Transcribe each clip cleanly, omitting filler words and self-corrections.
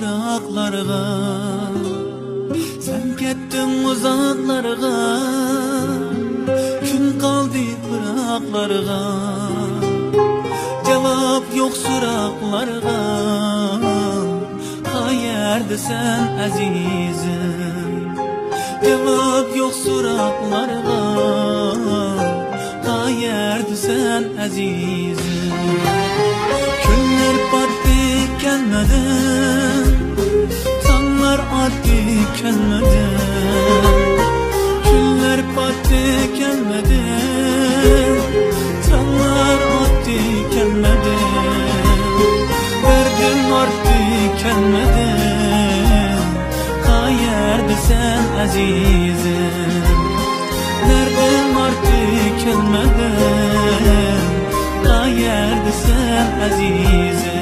pıraklarga, sen kettin uzaklarga, gün kaldı pıraklarga, cevap yok soraklarga. Qayerdesin azizim, cevap yok soraklarga. Qayerdesin azizim, günler battı gelmedi, tanglar attı gelmedi, günler battı gelmedi, tanglar attı gelmedi, derdim arttı gelmedi. Qayerdesin azizim, derdim arttı gelmedi. Qayerdesin azizim.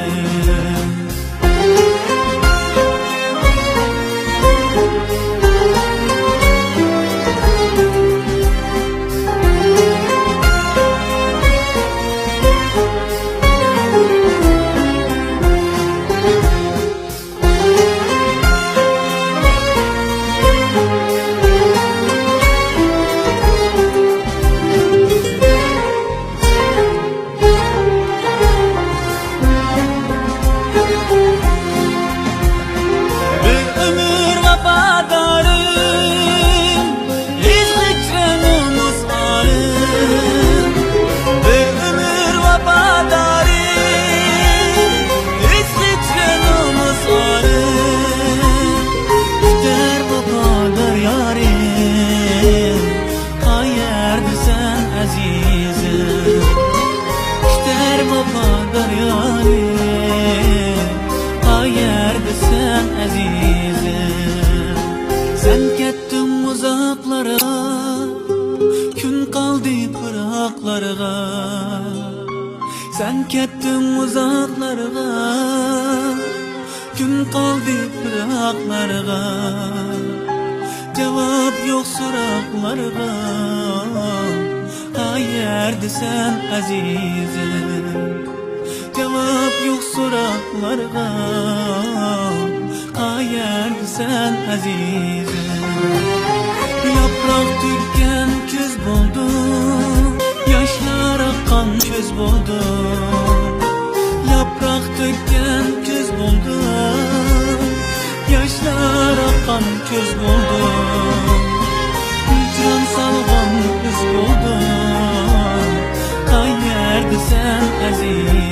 Qayerdesin azizim, sen kettin uzaklara, gün kaldı pıraklarga, sen kettin uzaklarga, gün kaldı pıraklarga, cevap yok soraklarga. Qayerdesin azizim, cevap yok soraklarga. Qayerdesin azizim, yaprak tükken küz buldu, yaşlar akan köz buldu, yaprak tükken küz buldu, yaşlar akan köz buldu, hicran salgan kız buldu. Qayerdesin azizim,